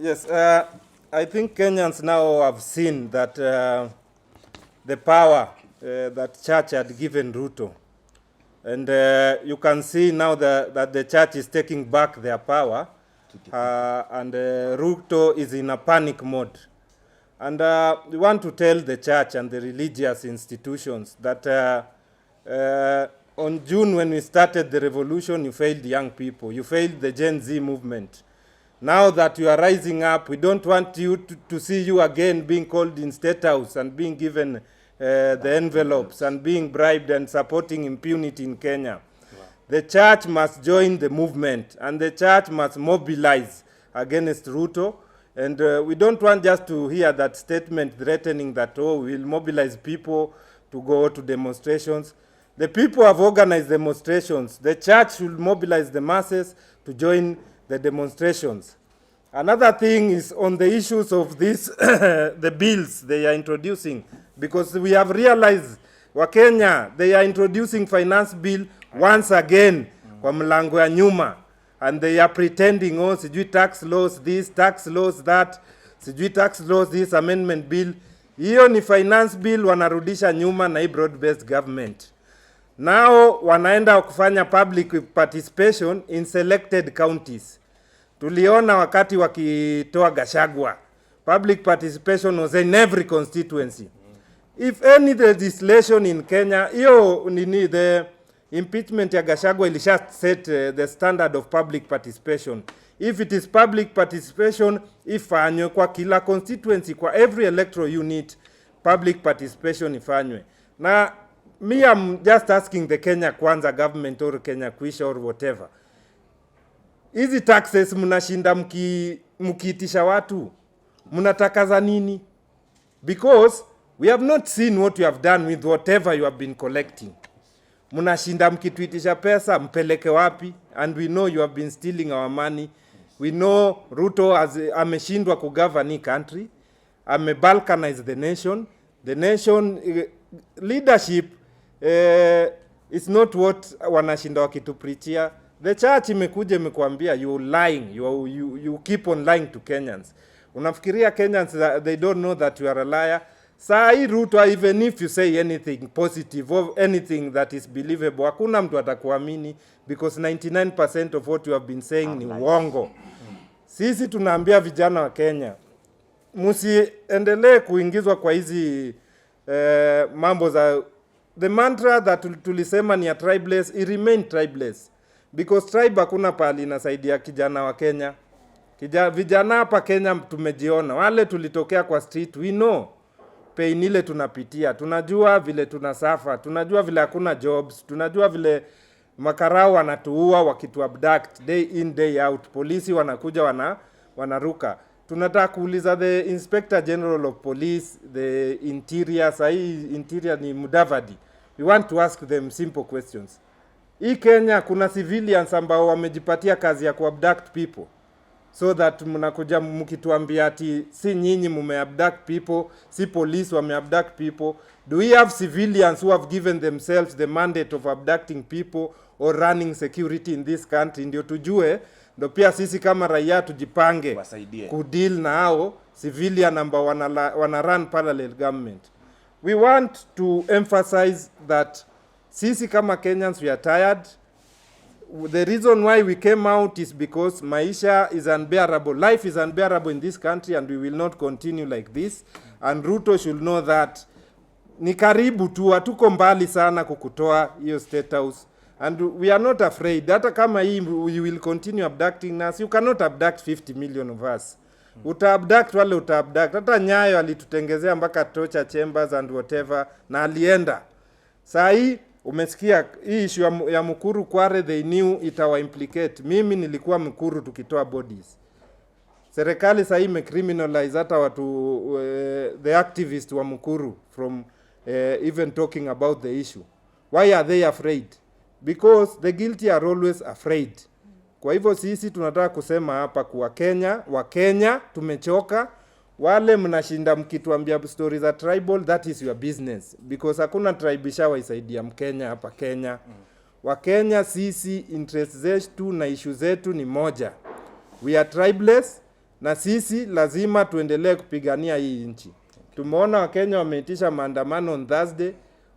Yes, I think Kenyans now have seen that the power that church had given Ruto. And you can see now that the church is taking back their power, and Ruto is in a panic mode. And we want to tell the church and the religious institutions that on June, when we started the revolution, you failed young people. You failed the Gen Z movement. Now that you are rising up, we don't want you to see you again being called in State House and being given the envelopes and being bribed and supporting impunity in Kenya. Wow. The church must join the movement, and the church must mobilize against Ruto. And we don't want just to hear that statement threatening that, oh, we'll mobilize people to go to demonstrations. The people have organized demonstrations. The church should mobilize the masses to join the demonstrations. Another thing is on the issues of this, the bills they are introducing, because we have realized Wakenya, they are introducing finance bill once again kwa mlango ya nyuma, and they are pretending, oh, sijui tax laws this, tax laws that, sijui tax laws this, amendment bill. Hiyo ni finance bill wanarudisha nyuma na hii broad-based government. Now wanaenda kufanya public participation in selected counties. Tuliona wakati wakitoa Gachagua, public participation was in every constituency. If any legislation in Kenya, hiyo nini, the impeachment ya Gachagua ilisha set the standard of public participation. If it is public participation, ifanywe kwa kila constituency, kwa every electoral unit, public participation ifanywe. Na me, I'm just asking the Kenya Kwanza government or Kenya Kwisha or whatever. Hizi taxes mnashinda mkiitisha watu, mnatakaza nini? Because we have not seen what you have done with whatever you have been collecting. Mnashinda mkituitisha pesa, mpeleke wapi? And we know you have been stealing our money. We know Ruto ameshindwa kugovern hii country, balkanize the nation. The nation leadership is not what wanashinda wakitupreachia. The church imekuja imekuambia you lying, you keep on lying to Kenyans. Unafikiria Kenyans they don't know that you are a liar? Saa hii Ruto, even if you say anything positive or anything that is believable, hakuna mtu atakuamini, because 99% of what you have been saying ni uongo. Sisi tunaambia vijana wa Kenya, msiendelee kuingizwa kwa hizi mambo za the mantra that tulisema ni ya tribeless, it remain tribeless. Because tribe hakuna pali inasaidia kijana wa Kenya. Vijana hapa Kenya tumejiona. Wale tulitokea kwa street, we know pain ile tunapitia. Tunajua vile tunasafa, tunajua vile hakuna jobs, tunajua vile makarao wanatuua wakitu abduct day in day out. Polisi wanakuja wanaruka. Tunataka kuuliza the Inspector General of Police, the Interior, sahi Interior ni Mudavadi. We want to ask them simple questions. Hii Kenya kuna civilians ambao wamejipatia kazi ya kuabduct people, so that mnakuja mkituambia ati si nyinyi mumeabduct people, si police wameabduct people. Do we have civilians who have given themselves the mandate of abducting people or running security in this country? Ndio tujue, ndio pia sisi kama raia tujipange kudeal na hao civilian ambao wana run parallel government. We want to emphasize that sisi kama Kenyans, we are tired. The reason why we came out is because maisha is unbearable. Life is unbearable in this country, and we will not continue like this. And Ruto should know that ni karibu tu, hatuko mbali sana kukutoa hiyo State House. And we are not afraid. Hata kama hii we will continue abducting us. You cannot abduct 50 million of us. Uta-abduct wale uta-abduct. Hata Nyayo alitutengezea mpaka torture chambers and whatever, na alienda. Saa hii umesikia hii issue ya Mukuru Kware, they knew itawa implicate. Mimi nilikuwa Mukuru tukitoa bodies. Serikali sasa imecriminalize hata watu the activists wa Mukuru from even talking about the issue. Why are they afraid? Because the guilty are always afraid. Kwa hivyo sisi tunataka kusema hapa kwa Wakenya tumechoka. Wale mnashinda mkituambia stories za tribal, that is your business, because hakuna tribe ishawaisaidia Mkenya hapa Kenya. Wakenya sisi interest zetu na issue zetu ni moja. We are tribeless. na sisi lazima tuendelee kupigania hii nchi. Tumeona Wakenya wameitisha maandamano on Thursday.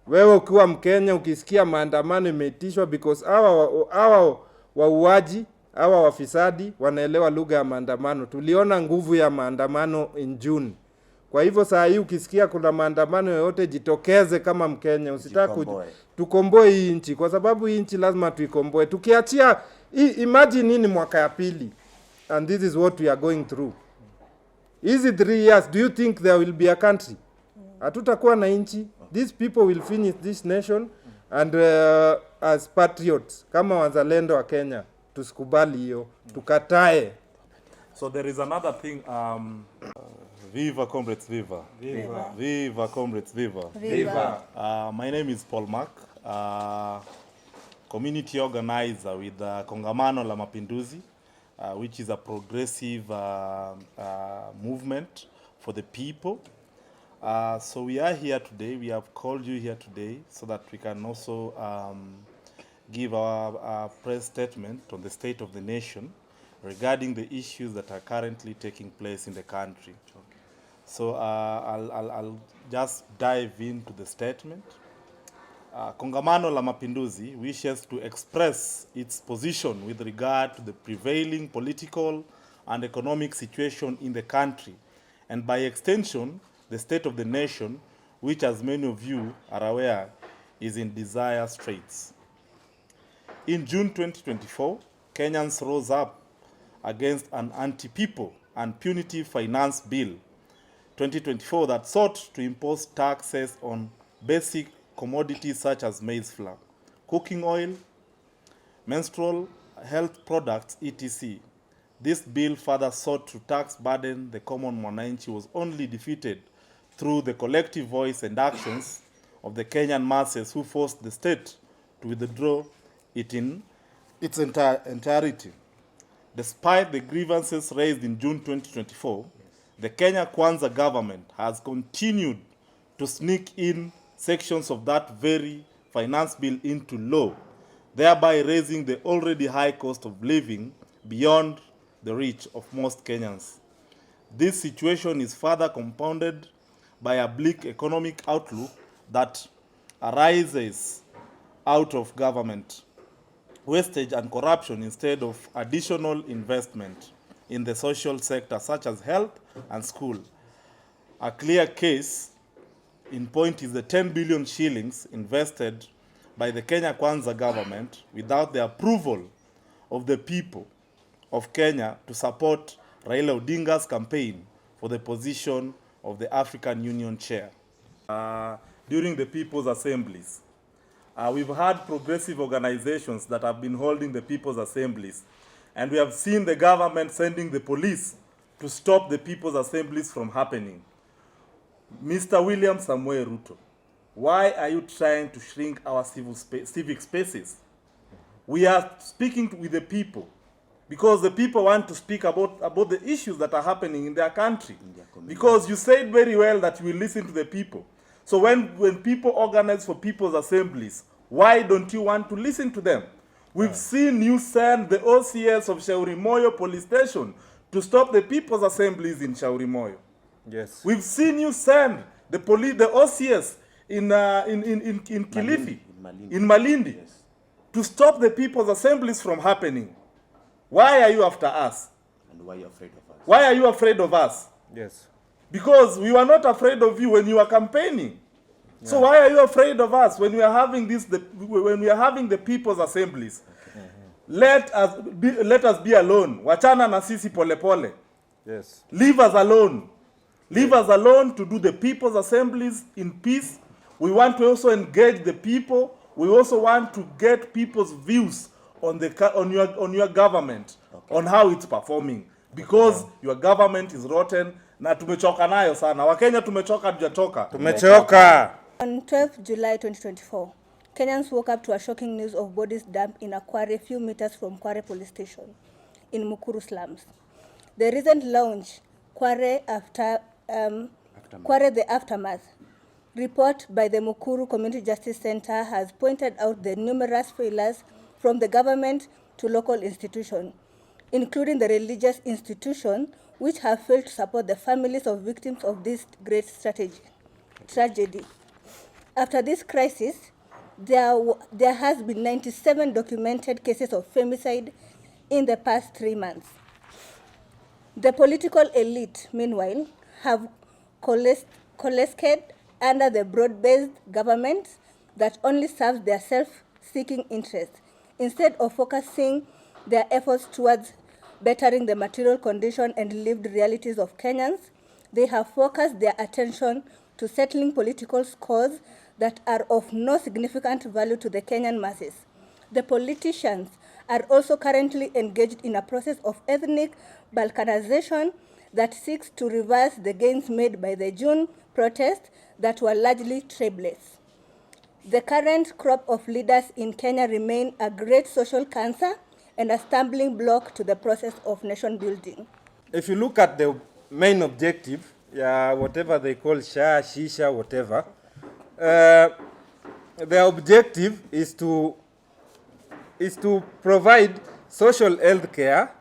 Wewe ukiwa Mkenya ukisikia maandamano imeitishwa, because hawa wauaji, hawa wafisadi wanaelewa lugha ya maandamano. Tuliona nguvu ya maandamano in June. Kwa hivyo saa hii ukisikia kuna maandamano yoyote, jitokeze kama Mkenya, usitaka tukomboe hii nchi, kwa sababu hii nchi lazima tuikomboe. Tukiachia imagine nini mwaka ya pili, and this is what we are going through. Hizi 3 years, do you think there will be a country? Hatutakuwa na nchi. These people will finish this nation, and as patriots, kama wazalendo wa Kenya, tusikubali hiyo, tukatae. So there is another thing, viva comrades, viva. Viva. Viva comrades, viva. Viva. My name is Paul Mark, community organizer with Kongamano la Mapinduzi, which is a progressive movement for the people. So we are here today, we have called you here today so that we can also give our press statement on the state of the nation regarding the issues that are currently taking place in the country. Okay. So I'll just dive into the statement. Kongamano la Mapinduzi wishes to express its position with regard to the prevailing political and economic situation in the country, and by extension, the state of the nation, which, as many of you are aware, is in dire straits. In June 2024, Kenyans rose up against an anti-people and punitive finance bill 2024 that sought to impose taxes on basic commodities such as maize flour, cooking oil, menstrual health products, etc. This bill further sought to tax burden the common mwananchi was only defeated through the collective voice and actions of the Kenyan masses who forced the state to withdraw it in its entirety. Despite the grievances raised in June 2024, the Kenya Kwanza government has continued to sneak in sections of that very finance bill into law, thereby raising the already high cost of living beyond the reach of most Kenyans. This situation is further compounded by a bleak economic outlook that arises out of government wastage and corruption instead of additional investment in the social sector such as health and school. A clear case in point is the 10 billion shillings invested by the Kenya Kwanza government without the approval of the people of Kenya to support Raila Odinga's campaign for the position of the African Union chair. During the People's Assemblies, we've had progressive organizations that have been holding the People's Assemblies, and we have seen the government sending the police to stop the People's Assemblies from happening. Mr. William Samuel Ruto, why are you trying to shrink our civic spaces? We are speaking with the people because the people want to speak about the issues that are happening in their country. Because you said very well that you will listen to the people. So when people organize for People's Assemblies, why don't you want to listen to them? We've seen you send the OCS of Shauri Moyo police station to stop the People's Assemblies in Shauri Moyo. Yes. We've seen you send the OCS in Kilifi, in Malindi, yes, to stop the People's Assemblies from happening. Why are you after us? And why are you afraid of us? Why are you afraid of us? Yes. Because we were not afraid of you when you were campaigning. Yeah. So why are you afraid of us when we are having when we are having the People's Assemblies? Okay. Let us be alone. Wachana na sisi pole pole. Yes. Leave us alone. Leave us alone to do the People's Assemblies in peace. We want to also engage the people. We also want to get people's views on your government, okay, on how it's performing, because your government is rotten. Na tumechoka nayo sana. Wakenya tumechoka, tujatoka. Tumechoka. On 12th July 2024, Kenyans woke up to a shocking news of bodies dumped in a quarry a few meters from Kware police station in Mukuru slums. The recent launch, Kware the Aftermath report by the Mukuru Community Justice Center has pointed out the numerous failures from the government to local institutions, including the religious institution, which have failed to support the families of victims of this great tragedy. After this crisis, there has been 97 documented cases of femicide in the past 3 months. The political elite, meanwhile, have coalesced under the broad-based government that only serves their self-seeking interests, instead of focusing their efforts towards bettering the material condition and lived realities of Kenyans. They have focused their attention to settling political scores that are of no significant value to the Kenyan masses. The politicians are also currently engaged in a process of ethnic balkanization that seeks to reverse the gains made by the June protests that were largely tribeless. The current crop of leaders in Kenya remain a great social cancer and a stumbling block to the process of nation building. If you look at the main objective, whatever they call SHA, Shisha, whatever, the objective is to provide social health care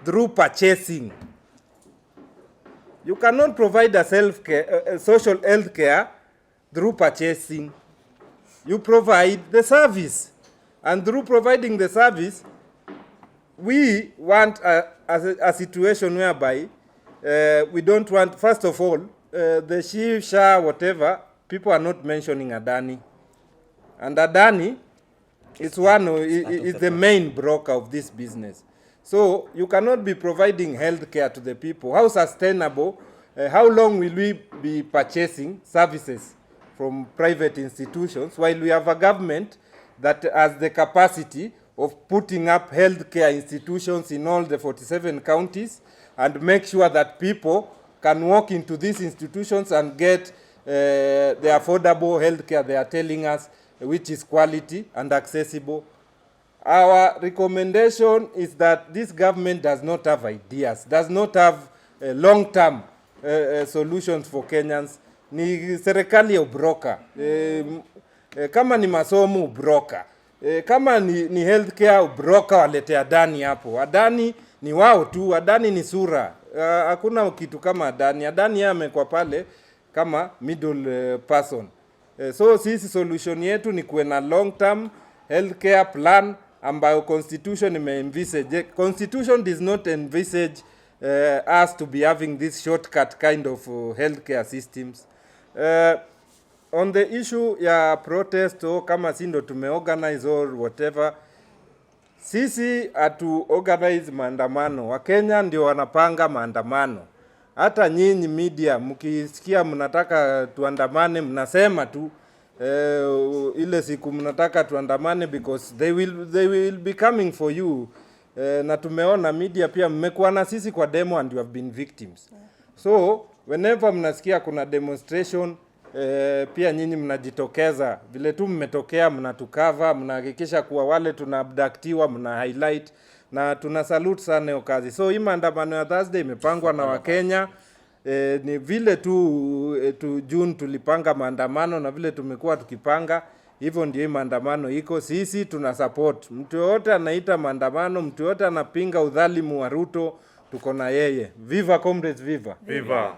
through purchasing. You cannot provide a social health care through purchasing. You provide the service, and through providing the service, we want a situation whereby we don't want, first of all, the Shisha, whatever, people are not mentioning Adani. And Adani is the main broker of this business. So you cannot be providing health care to the people. How sustainable, how long will we be purchasing services from private institutions while we have a government that has the capacity of putting up healthcare institutions in all the 47 counties and make sure that people can walk into these institutions and get the affordable healthcare they are telling us, which is quality and accessible. Our recommendation is that this government does not have ideas, does not have long-term solutions for Kenyans. Ni serikali ya ubroka. Kama ni masomo ubroka. Kama ni healthcare ubroka walete Adani hapo. Adani ni wao tu, Adani ni sura. Hakuna kitu kama Adani. Adani yeye amekuwa pale kama middle person. So sisi solution yetu ni kuwe na long term healthcare plan ambayo constitution imeenvisage. Constitution does not envisage us to be having this shortcut kind of healthcare systems. On the issue ya protest kama si ndo tumeorganize or whatever, sisi atu organize maandamano. Wakenya ndio wanapanga maandamano. Hata nyinyi media mkisikia mnataka tuandamane mnasema tu ile siku mnataka tuandamane because they will be coming for you. Na tumeona media pia mmekuwa na sisi kwa demo and you have been victims. So whenever mnasikia kuna demonstration pia nyinyi mnajitokeza vile tu mmetokea, mnatukava, mnahakikisha kuwa wale tunaabductiwa mna highlight, na tuna salute sana hiyo kazi. So hii maandamano ya Thursday imepangwa na Wakenya. Ni vile tu June tulipanga maandamano na vile tumekuwa tukipanga, hivyo ndio hii maandamano iko. Sisi tuna support mtu yote anaita maandamano, mtu yote anapinga udhalimu wa Ruto, tuko na yeye. Viva comrades, viva. Viva.